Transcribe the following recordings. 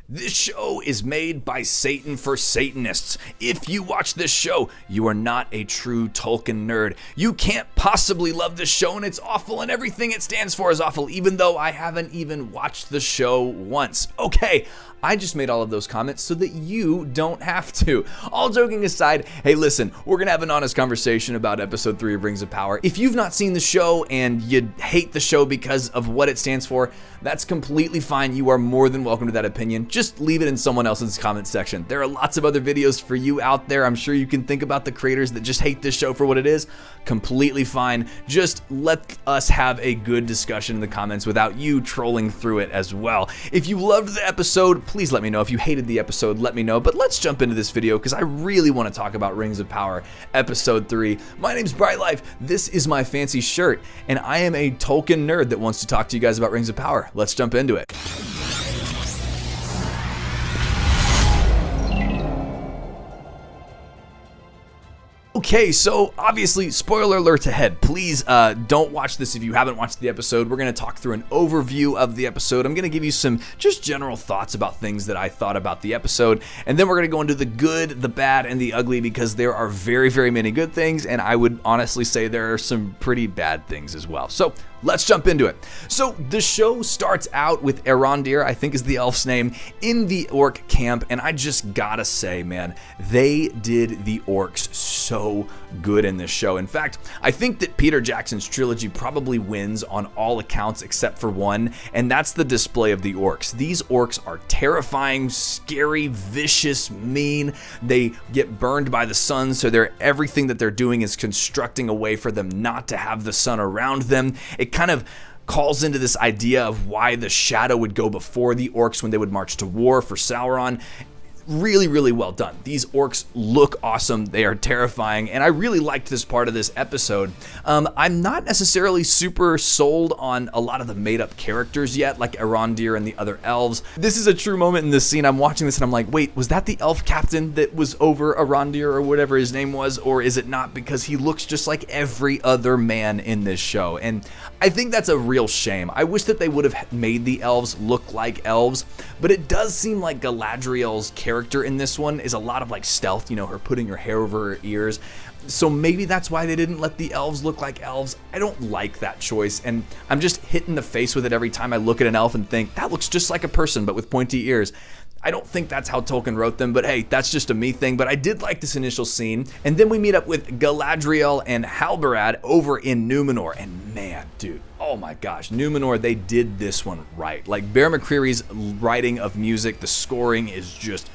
This show is made by Satan for Satanists. If you watch this show, you are not a true Tolkien nerd. You can't possibly love this show and it's awful and everything it stands for is awful, even though I haven't even watched the show once. Okay, I just made all of those comments so that you don't have to. All joking aside, hey listen, we're gonna have an honest conversation about episode 3 of Rings of Power. If you've not seen the show and you hate the show because of what it stands for, that's completely fine. You are more than welcome to that opinion. Just leave it in someone else's comment section. There are lots of other videos for you out there. I'm sure you can think about the creators that just hate this show for what it is. Completely fine. Just let us have a good discussion in the comments without you trolling through it as well. If you loved the episode, please let me know. If you hated the episode, let me know. But let's jump into this video because I really want to talk about Rings of Power episode 3. My name's Bright Life. This is my fancy shirt, and I am a Tolkien nerd that wants to talk to you guys about Rings of Power. Let's jump into it. Okay, so obviously, spoiler alert ahead. Please don't watch this if you haven't watched the episode. We're going to talk through an overview of the episode. I'm going to give you some just general thoughts about things that I thought about the episode. And then we're going to go into the good, the bad, and the ugly because there are very, very many good things. And I would honestly say there are some pretty bad things as well. So let's jump into it. So the show starts out with Arondir, I think is the elf's name, in the orc camp. And I just gotta say, man, they did the orcs so good in this show. In fact, I think that Peter Jackson's trilogy probably wins on all accounts except for one, and that's the display of the orcs. These orcs are terrifying, scary, vicious, mean. They get burned by the sun, so everything that they're doing is constructing a way for them not to have the sun around them. It kind of calls into this idea of why the shadow would go before the orcs when they would march to war for Sauron. Really, really well done. These orcs look awesome. They are terrifying, and I really liked this part of this episode. I'm not necessarily super sold on a lot of the made-up characters yet, like Arondir and the other elves. This is a true moment in this scene. I'm watching this and I'm like, wait, was that the elf captain that was over Arondir or whatever his name was, or is it not? Because he looks just like every other man in this show, and I think that's a real shame. I wish that they would have made the elves look like elves, but it does seem like Galadriel's character in this one is a lot of like stealth, you know, her putting her hair over her ears. So maybe that's why they didn't let the elves look like elves. I don't like that choice, and I'm just hit in the face with it every time I look at an elf and think, that looks just like a person, but with pointy ears. I don't think that's how Tolkien wrote them, but hey, that's just a me thing. But I did like this initial scene, and then we meet up with Galadriel and Halbarad over in Numenor, and man, dude, oh my gosh, Numenor, they did this one right. Like Bear McCreary's writing of music, the scoring is just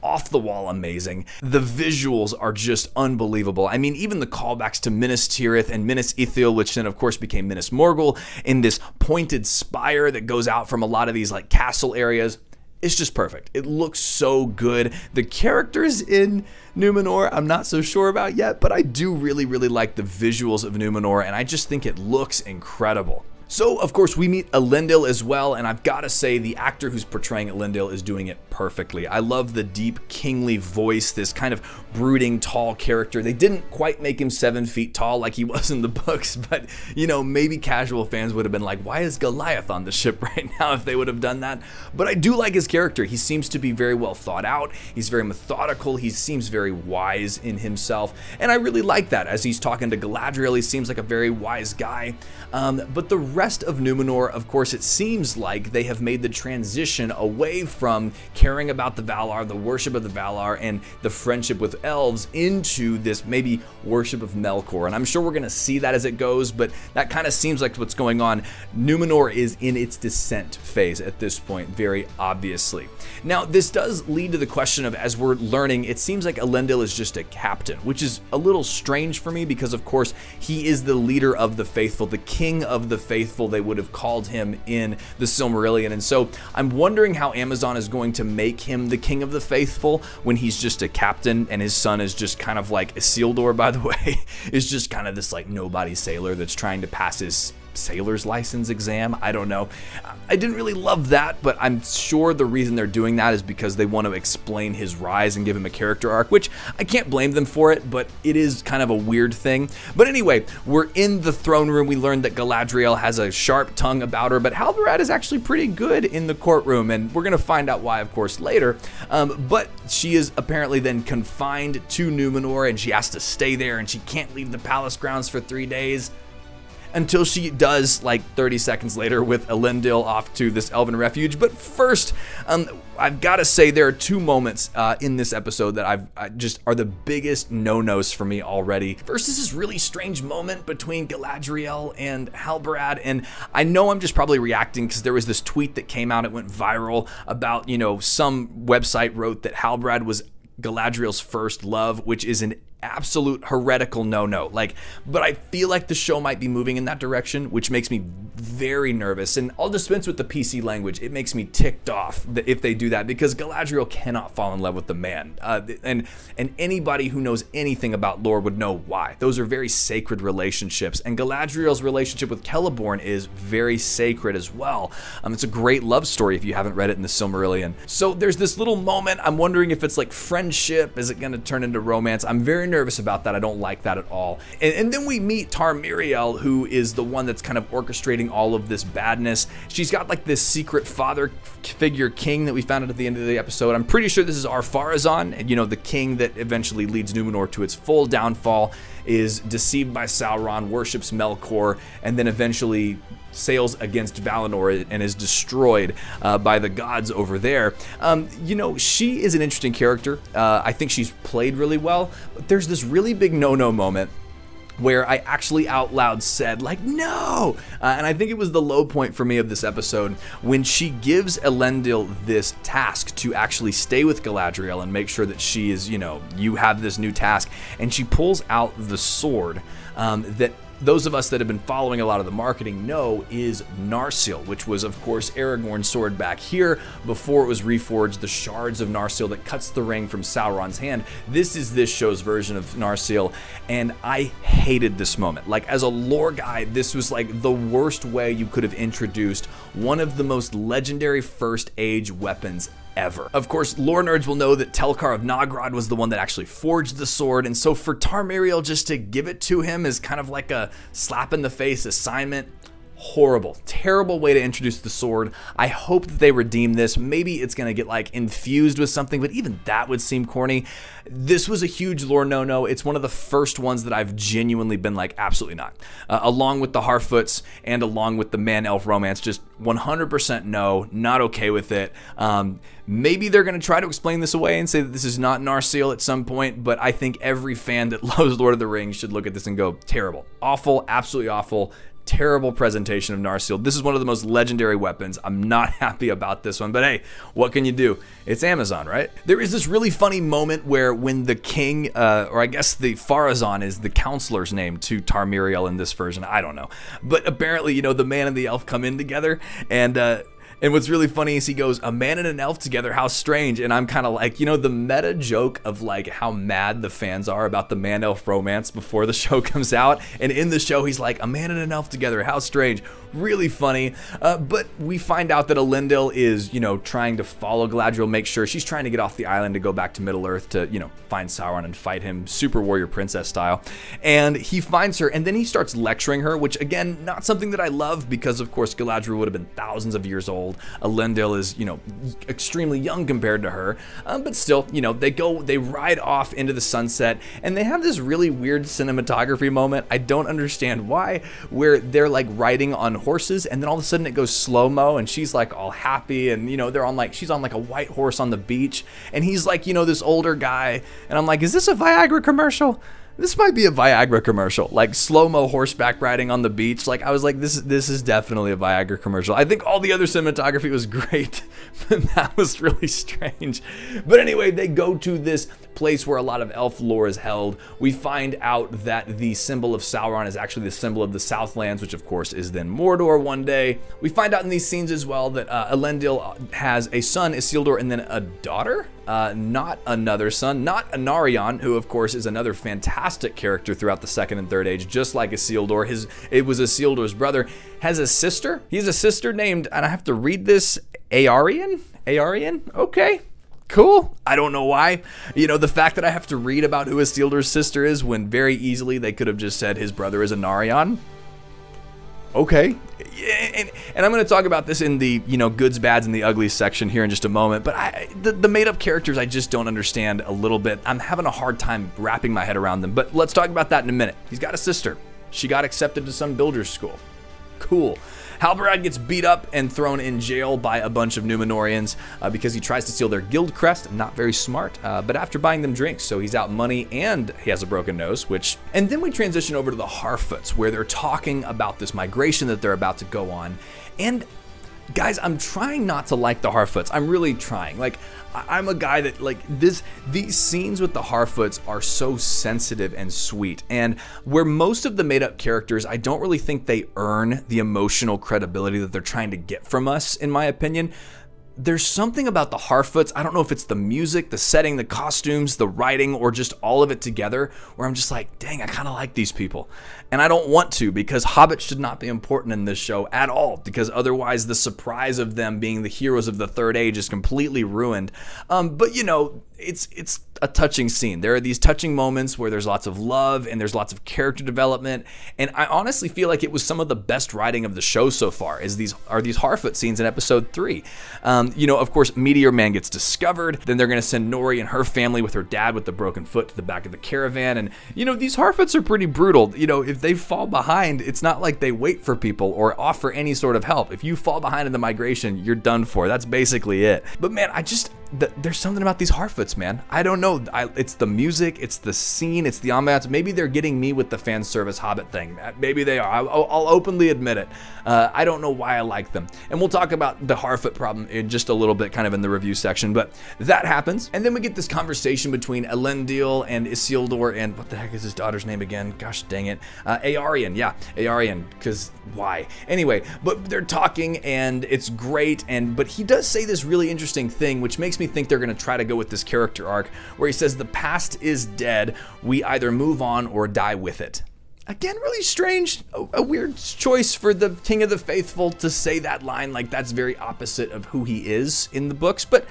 off the wall amazing. The visuals are just unbelievable. I mean, even the callbacks to Minas Tirith and Minas Ithil, which then of course became Minas Morgul, in this pointed spire that goes out from a lot of these like castle areas. It's just perfect. It looks so good. The characters in Numenor, I'm not so sure about yet, but I do really, really like the visuals of Numenor, and I just think it looks incredible. So, of course, we meet Elendil as well, and I've got to say the actor who's portraying Elendil is doing it perfectly. I love the deep, kingly voice, this kind of brooding, tall character. They didn't quite make him 7 feet tall like he was in the books, but, you know, maybe casual fans would have been like, why is Goliath on the ship right now if they would have done that? But I do like his character. He seems to be very well thought out. He's very methodical. He seems very wise in himself, and I really like that. As he's talking to Galadriel, he seems like a very wise guy. But the rest of Numenor, of course, it seems like they have made the transition away from caring about the Valar, the worship of the Valar, and the friendship with elves into this maybe worship of Melkor. And I'm sure we're going to see that as it goes, but that kind of seems like what's going on. Numenor is in its descent phase at this point, very obviously. Now, this does lead to the question of, as we're learning, it seems like Elendil is just a captain, which is a little strange for me because, of course, he is the leader of the faithful, the king of the faithful, they would have called him in the Silmarillion. And so I'm wondering how Amazon is going to make him the king of the faithful when he's just a captain and his son is just kind of like Isildur, by the way, is just kind of this like nobody sailor that's trying to pass his sailor's license exam. I don't know. I didn't really love that, but I'm sure the reason they're doing that is because they want to explain his rise and give him a character arc, which I can't blame them for it, but it is kind of a weird thing. But anyway, we're in the throne room. We learned that Galadriel has a sharp tongue about her, but Halbarad is actually pretty good in the courtroom, and we're going to find out why, of course, later. But she is apparently then confined to Numenor, and she has to stay there, and she can't leave the palace grounds for 3 days. Until she does, like 30 seconds later, with Elendil off to this elven refuge. But first, I've got to say there are two moments in this episode that I just are the biggest no-nos for me already. First is this really strange moment between Galadriel and Halbarad, and I know I'm just probably reacting because there was this tweet that came out, it went viral, about, some website wrote that Halbarad was Galadriel's first love, which is an absolute heretical no-no. But I feel like the show might be moving in that direction, which makes me very nervous. And I'll dispense with the PC language. It makes me ticked off if they do that, because Galadriel cannot fall in love with the man. And anybody who knows anything about lore would know why. Those are very sacred relationships. And Galadriel's relationship with Celeborn is very sacred as well. It's a great love story if you haven't read it in the Silmarillion. So there's this little moment. I'm wondering if it's like friendship. Is it going to turn into romance? I'm very nervous about that. I don't like that at all. And then we meet Tarmiriel, who is the one that's kind of orchestrating all of this badness. She's got like this secret father figure king that we found out at the end of the episode. I'm pretty sure this is Ar-Pharazôn, the king that eventually leads Numenor to its full downfall, is deceived by Sauron, worships Melkor, and then eventually sails against Valinor and is destroyed by the gods over there. She is an interesting character. I think she's played really well, but there's this really big no-no moment where I actually out loud said, no! And I think it was the low point for me of this episode when she gives Elendil this task to actually stay with Galadriel and make sure that she is, you have this new task. And she pulls out the sword that those of us that have been following a lot of the marketing know is Narsil, which was, of course, Aragorn's sword back here before it was reforged, the shards of Narsil that cuts the ring from Sauron's hand. This is this show's version of Narsil, and I hated this moment. As a lore guy, this was the worst way you could have introduced one of the most legendary First Age weapons ever. Of course, lore nerds will know that Telkar of Nogrod was the one that actually forged the sword, and so for Tarmiriel just to give it to him is kind of like a slap in the face assignment. Horrible, terrible way to introduce the sword. I hope that they redeem this. Maybe it's gonna get infused with something, but even that would seem corny. This was a huge lore no-no. It's one of the first ones that I've genuinely been absolutely not. Along with the Harfoots and along with the man-elf romance, just 100% no, not okay with it. Maybe they're gonna try to explain this away and say that this is not Narsil at some point, but I think every fan that loves Lord of the Rings should look at this and go, terrible, awful, absolutely awful. Terrible presentation of Narsil. This is one of the most legendary weapons. I'm not happy about this one, but hey, what can you do? It's Amazon, right? There is this really funny moment where when the king, or I guess the Pharazôn is the counselor's name to Tarmiriel in this version, I don't know. But apparently, the man and the elf come in together, and what's really funny is he goes, a man and an elf together, how strange. And I'm kind of the meta joke of how mad the fans are about the man-elf romance before the show comes out. And in the show, he's like, a man and an elf together, how strange. Really funny. But we find out that Elendil is, trying to follow Galadriel, make sure she's trying to get off the island to go back to Middle-earth to, find Sauron and fight him, super warrior princess style. And he finds her, and then he starts lecturing her, which again, not something that I love because, of course, Galadriel would have been thousands of years old. Elendil is, extremely young compared to her, but still, they ride off into the sunset, and they have this really weird cinematography moment. I don't understand why, where they're riding on horses, and then all of a sudden it goes slow-mo, and she's all happy, and they're on she's on a white horse on the beach, and he's this older guy, and I'm like, is this a Viagra commercial? This might be a Viagra commercial, slow-mo horseback riding on the beach. I was like, this is definitely a Viagra commercial. I think all the other cinematography was great, but that was really strange. But anyway, they go to this place where a lot of elf lore is held. We find out that the symbol of Sauron is actually the symbol of the Southlands, which of course is then Mordor one day. We find out in these scenes as well that Elendil has a son, Isildur, and then a daughter. Not another son, not Anarion, who of course is another fantastic fantastic character throughout the second and third age, just like Isildur. It was Isildur's brother. Has a sister. He has a sister named, and I have to read this, Aarion? Okay. Cool. I don't know why. The fact that I have to read about who Isildur's sister is when very easily they could have just said his brother is Anarion. Okay. And I'm going to talk about this in the, goods, bads, and the uglies section here in just a moment. But the made-up characters, I just don't understand a little bit. I'm having a hard time wrapping my head around them. But let's talk about that in a minute. He's got a sister. She got accepted to some builder's school. Cool. Halbarad gets beat up and thrown in jail by a bunch of Númenóreans because he tries to steal their guild crest. Not very smart, but after buying them drinks, so he's out money and he has a broken nose, And then we transition over to the Harfoots, where they're talking about this migration that they're about to go on. And guys, I'm trying not to like the Harfoots. I'm really trying. I'm a guy that these scenes with the Harfoots are so sensitive and sweet, and where most of the made-up characters, I don't really think they earn the emotional credibility that they're trying to get from us, in my opinion. There's something about the Harfoots, I don't know if it's the music, the setting, the costumes, the writing, or just all of it together, where I'm just like, dang, I kind of like these people. And I don't want to, because hobbits should not be important in this show at all, because otherwise the surprise of them being the heroes of the Third Age is completely ruined. But it's a touching scene. There are these touching moments where there's lots of love and there's lots of character development, and I honestly feel like it was some of the best writing of the show so far. These Harfoot scenes in episode 3. Of course, Meteor Man gets discovered. Then they're going to send Nori and her family with her dad with the broken foot to the back of the caravan, and these Harfoots are pretty brutal. If they fall behind, it's not like they wait for people or offer any sort of help. If you fall behind in the migration, you're done for. That's basically it. But man, there's something about these Harfoots, man. I don't know. It's the music, it's the scene, it's the ambiance. Maybe they're getting me with the fan service Hobbit thing. Maybe they are. I'll openly admit it. I don't know why I like them. And we'll talk about the Harfoot problem in just a little bit, kind of in the review section. But that happens. And then we get this conversation between Elendil and Isildur and what the heck is his daughter's name again? Gosh dang it. Aarion. Yeah, Aarion. Because why? Anyway, but they're talking and it's great. But he does say this really interesting thing, which makes me think they're going to try to go with this character arc where he says the past is dead. We either move on or die with it. Again, really strange, a weird choice for the King of the Faithful to say that line. That's very opposite of who he is in the books. But,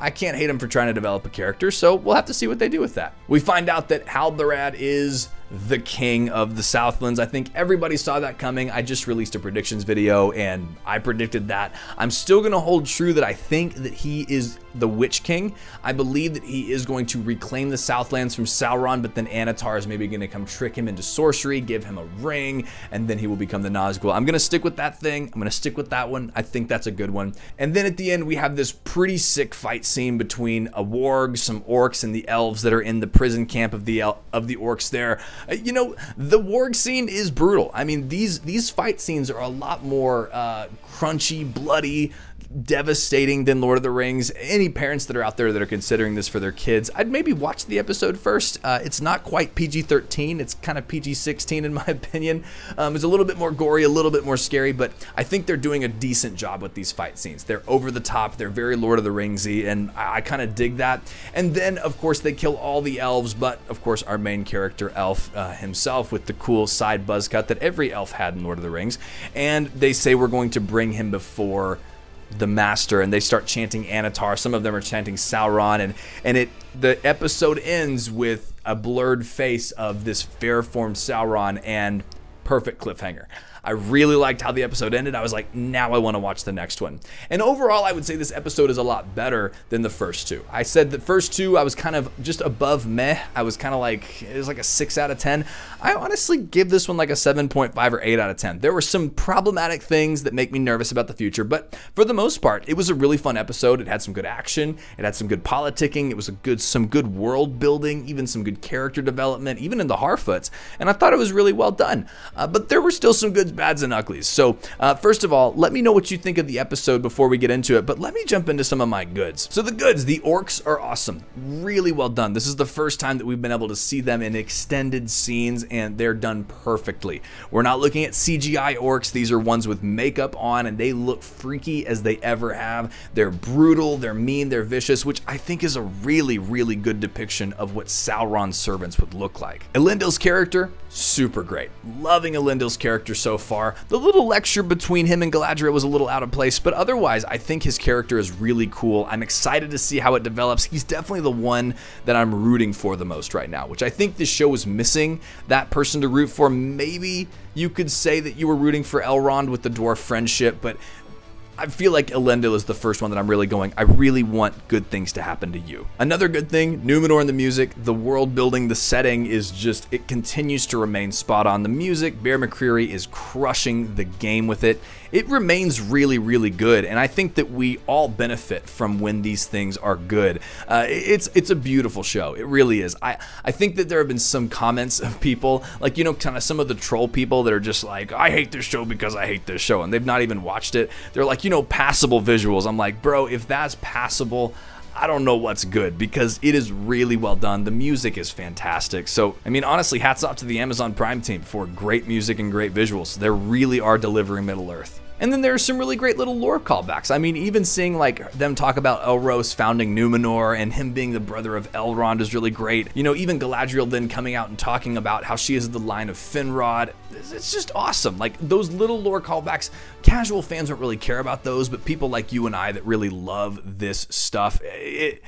I can't hate him for trying to develop a character, so we'll have to see what they do with that. We find out that Halbarad is the king of the Southlands. I think everybody saw that coming. I just released a predictions video and I predicted that. I'm still going to hold true that I think that he is the Witch King. I believe that he is going to reclaim the Southlands from Sauron, but then Anatar is maybe going to come trick him into sorcery, give him a ring, and then he will become the Nazgul. I'm going to stick with that thing. I'm going to stick with that one. I think that's a good one. And then at the end, we have this pretty sick fight scene between a warg, some orcs, and the elves that are in the prison camp of the orcs there. The warg scene is brutal. I mean, these fight scenes are a lot more crunchy, bloody, devastating than Lord of the Rings. Any parents that are out there that are considering this for their kids, I'd maybe watch the episode first. It's not quite PG-13. It's kind of PG-16 in my opinion. It's a little bit more gory, a little bit more scary, but I think they're doing a decent job with these fight scenes. They're over the top. They're very Lord of the Ringsy, and I kind of dig that. And then, of course, they kill all the elves, but, of course, our main character, Elf, himself, with the cool side buzz cut that every elf had in Lord of the Rings. And they say we're going to bring him before the master, and they start chanting Anatar. Some of them are chanting Sauron, and the episode ends with a blurred face of this fair-formed Sauron, and perfect cliffhanger. I really liked how the episode ended. I was like, now I want to watch the next one. And overall, I would say this episode is a lot better than the first two. I said the first two, I was kind of just above meh. I was kind of like, it was like a 6 out of 10. I honestly give this one like a 7.5 or 8 out of 10. There were some problematic things that make me nervous about the future, but for the most part, it was a really fun episode. It had some good action. It had some good politicking. It was some good world building, even some good character development, even in the Harfoots. And I thought it was really well done. But there were still some good goods, bads, and uglies. So first of all, let me know what you think of the episode before we get into it, but let me jump into some of my goods. So the goods, the orcs are awesome. Really well done. This is the first time that we've been able to see them in extended scenes, and they're done perfectly. We're not looking at CGI orcs. These are ones with makeup on, and they look freaky as they ever have. They're brutal, they're mean, they're vicious, which I think is a really, really good depiction of what Sauron's servants would look like. Elendil's character, super great. Loving Elendil's character so far. The little lecture between him and Galadriel was a little out of place, but otherwise I think his character is really cool. I'm excited to see how it develops. He's definitely the one that I'm rooting for the most right now, which I think this show is missing that person to root for. Maybe you could say that you were rooting for Elrond with the dwarf friendship, but I feel like Elendil is the first one that I'm really going, I really want good things to happen to you. Another good thing, Numenor and the music, the world building, the setting is just, it continues to remain spot on. The music, Bear McCreary is crushing the game with it. It remains really, really good, and I think that we all benefit from when these things are good. It's a beautiful show. It really is. I think that there have been some comments of people, like, you know, kind of some of the troll people that are just like, I hate this show because I hate this show, and they've not even watched it. They're like, you know, passable visuals. I'm like, bro, if that's passable, I don't know what's good, because it is really well done. The music is fantastic. So, I mean, honestly, hats off to the Amazon Prime team for great music and great visuals. They really are delivering Middle-earth. And then there's some really great little lore callbacks. I mean, even seeing like them talk about Elros founding Numenor and him being the brother of Elrond is really great. You know, even Galadriel then coming out and talking about how she is the line of Finrod. It's just awesome. Like, those little lore callbacks, casual fans don't really care about those, but people like you and I that really love this stuff, it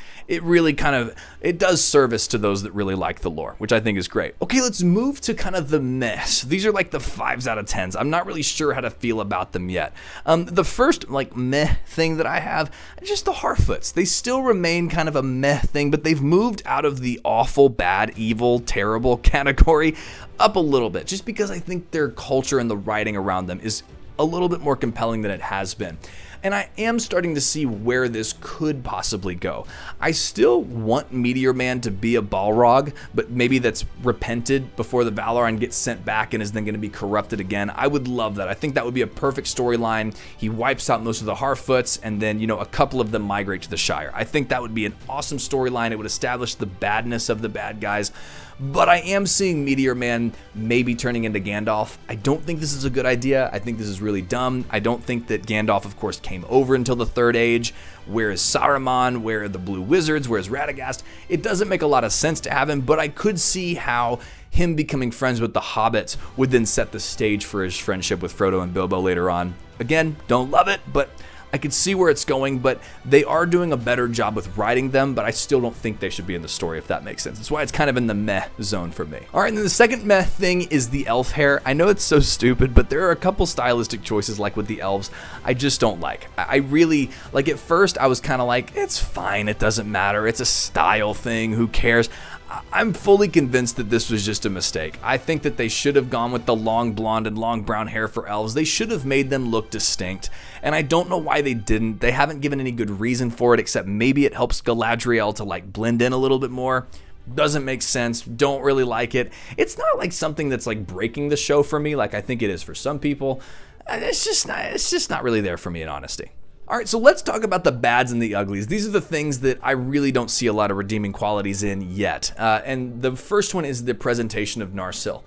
really kind of, it does service to those that really like the lore, which I think is great. Okay, let's move to kind of the mess. These are like the 5s out of 10s. I'm not really sure how to feel about them yet. The first like meh thing that I have, just the Harfoots. They still remain kind of a meh thing, but they've moved out of the awful, bad, evil, terrible category up a little bit, just because I think their culture and the writing around them is a little bit more compelling than it has been. And I am starting to see where this could possibly go. I still want Meteor Man to be a Balrog, but maybe that's repented before the Valoran gets sent back and is then going to be corrupted again. I would love that. I think that would be a perfect storyline. He wipes out most of the Harfoots, and then, you know, a couple of them migrate to the Shire. I think that would be an awesome storyline. It would establish the badness of the bad guys. But I am seeing Meteor Man maybe turning into Gandalf. I don't think this is a good idea. I think this is really dumb. I don't think that Gandalf, of course, came over until the Third Age. Where is Saruman? Where are the Blue Wizards? Where's Radagast? It doesn't make a lot of sense to have him, but I could see how him becoming friends with the Hobbits would then set the stage for his friendship with Frodo and Bilbo later on. Again, don't love it, but I could see where it's going, but they are doing a better job with writing them, but I still don't think they should be in the story, if that makes sense. That's why it's kind of in the meh zone for me. All right, and then the second meh thing is the elf hair. I know it's so stupid, but there are a couple stylistic choices like with the elves I just don't like. I really, like, at first I was kind of like, it's fine, it doesn't matter, it's a style thing, who cares? I'm fully convinced that this was just a mistake. I think that they should have gone with the long blonde and long brown hair for elves. They should have made them look distinct, and I don't know why they didn't. They haven't given any good reason for it, except maybe it helps Galadriel to like blend in a little bit more. Doesn't make sense. Don't really like it. It's not like something that's like breaking the show for me, like I think it is for some people. It's just not really there for me, in honesty. All right, so let's talk about the bads and the uglies. These are the things that I really don't see a lot of redeeming qualities in yet. And the first one is the presentation of Narsil.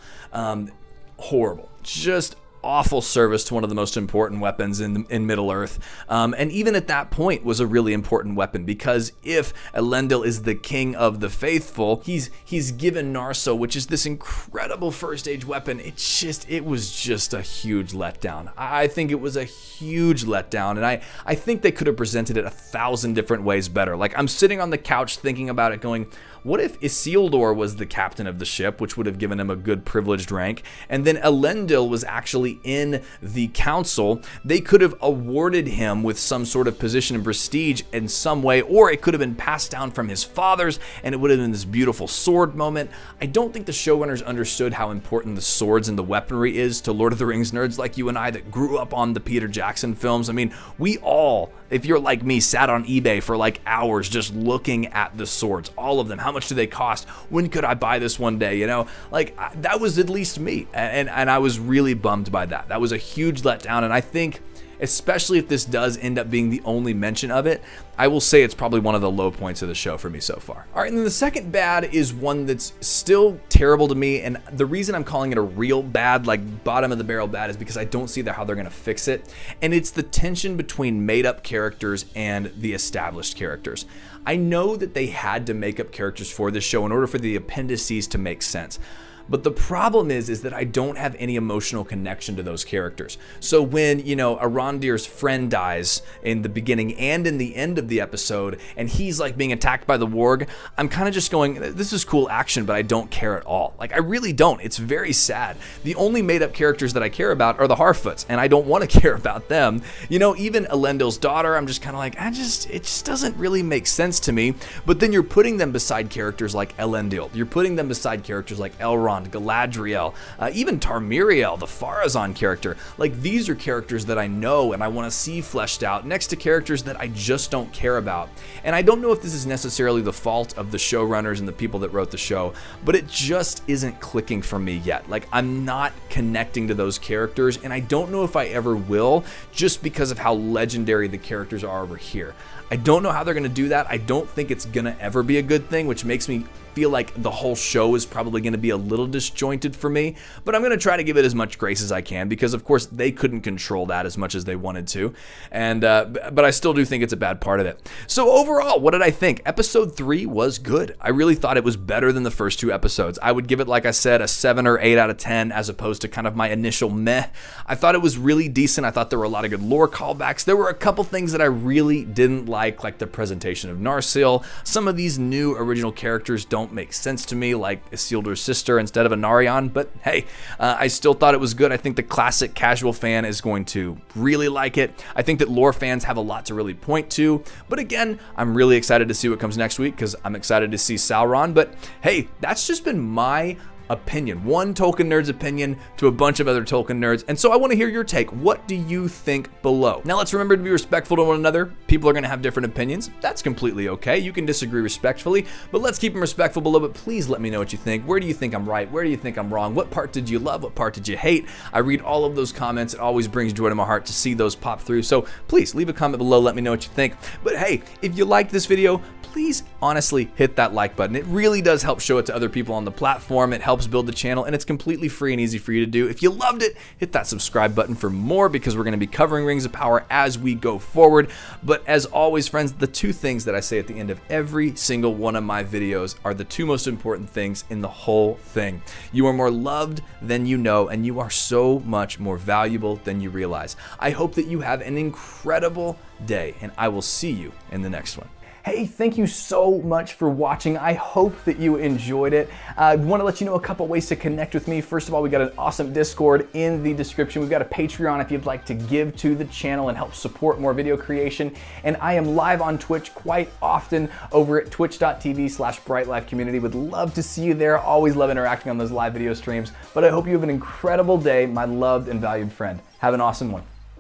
Horrible. Just awful service to one of the most important weapons in Middle-earth. And even at that point was a really important weapon, because if Elendil is the king of the faithful, he's given Narsil, which is this incredible first age weapon. It was just a huge letdown. I think it was a huge letdown, and I think they could have presented it 1,000 different ways better. Like, I'm sitting on the couch thinking about it going, what if Isildur was the captain of the ship, which would have given him a good privileged rank, and then Elendil was actually in the council? They could have awarded him with some sort of position and prestige in some way, or it could have been passed down from his fathers, and it would have been this beautiful sword moment. I don't think the showrunners understood how important the swords and the weaponry is to Lord of the Rings nerds like you and I that grew up on the Peter Jackson films. I mean, we all, if you're like me, sat on eBay for like hours just looking at the swords, all of them. How much do they cost? When could I buy this one day? You know, like, that was at least me, and I was really bummed by by that. That was a huge letdown, and I think, especially if this does end up being the only mention of it, I will say it's probably one of the low points of the show for me so far. All right, and then the second bad is one that's still terrible to me, and the reason I'm calling it a real bad, like bottom of the barrel bad, is because I don't see how they're gonna fix it, and it's the tension between made-up characters and the established characters. I know that they had to make up characters for this show in order for the appendices to make sense. But the problem is that I don't have any emotional connection to those characters. So when, Arondir's friend dies in the beginning and in the end of the episode, and he's like being attacked by the warg, I'm kind of just going, this is cool action, but I don't care at all. Like, I really don't. It's very sad. The only made up characters that I care about are the Harfoots, and I don't want to care about them. Even Elendil's daughter, I'm just kind of like, it just doesn't really make sense to me. But then you're putting them beside characters like Elendil. You're putting them beside characters like Elrond, Galadriel, even Tarmiriel, the Pharazôn character. Like, these are characters that I know and I want to see fleshed out next to characters that I just don't care about. And I don't know if this is necessarily the fault of the showrunners and the people that wrote the show, but it just isn't clicking for me yet. Like, I'm not connecting to those characters, and I don't know if I ever will, just because of how legendary the characters are over here. I don't know how they're going to do that. I don't think it's going to ever be a good thing, which makes me feel like the whole show is probably going to be a little disjointed for me, but I'm going to try to give it as much grace as I can, because of course they couldn't control that as much as they wanted to, and but I still do think it's a bad part of it. So overall, what did I think? Episode 3 was good. I really thought it was better than the first 2 episodes. I would give it, like I said, a 7 or 8 out of 10, as opposed to kind of my initial meh. I thought it was really decent. I thought there were a lot of good lore callbacks. There were a couple things that I really didn't like the presentation of Narsil. Some of these new original characters don't make sense to me, like Isildur's sister instead of Anarion, but hey, I still thought it was good. I think the classic casual fan is going to really like it. I think that lore fans have a lot to really point to, but again, I'm really excited to see what comes next week, because I'm excited to see Sauron. But hey, that's just been my opinion, one Tolkien nerd's opinion to a bunch of other Tolkien nerds, and so I want to hear your take. What do you think below? Now, let's remember to be respectful to one another. People are going to have different opinions. That's completely okay. You can disagree respectfully, but let's keep them respectful below. But please let me know what you think. Where do you think I'm right? Where do you think I'm wrong? What part did you love? What part did you hate? I read all of those comments. It always brings joy to my heart to see those pop through, so please leave a comment below. Let me know what you think. But hey, if you liked this video, please honestly hit that like button. It really does help show it to other people on the platform. It helps build the channel, and it's completely free and easy for you to do. If you loved it, hit that subscribe button for more, because we're going to be covering Rings of Power as we go forward. But as always, friends, the 2 things that I say at the end of every single one of my videos are the 2 most important things in the whole thing. You are more loved than you know, and you are so much more valuable than you realize. I hope that you have an incredible day, and I will see you in the next one. Hey, thank you so much for watching. I hope that you enjoyed it. I want to let you know a couple ways to connect with me. First of all, we got an awesome Discord in the description. We've got a Patreon if you'd like to give to the channel and help support more video creation. And I am live on Twitch quite often over at twitch.tv/brightlifecommunity. Would love to see you there. Always love interacting on those live video streams. But I hope you have an incredible day, my loved and valued friend. Have an awesome one.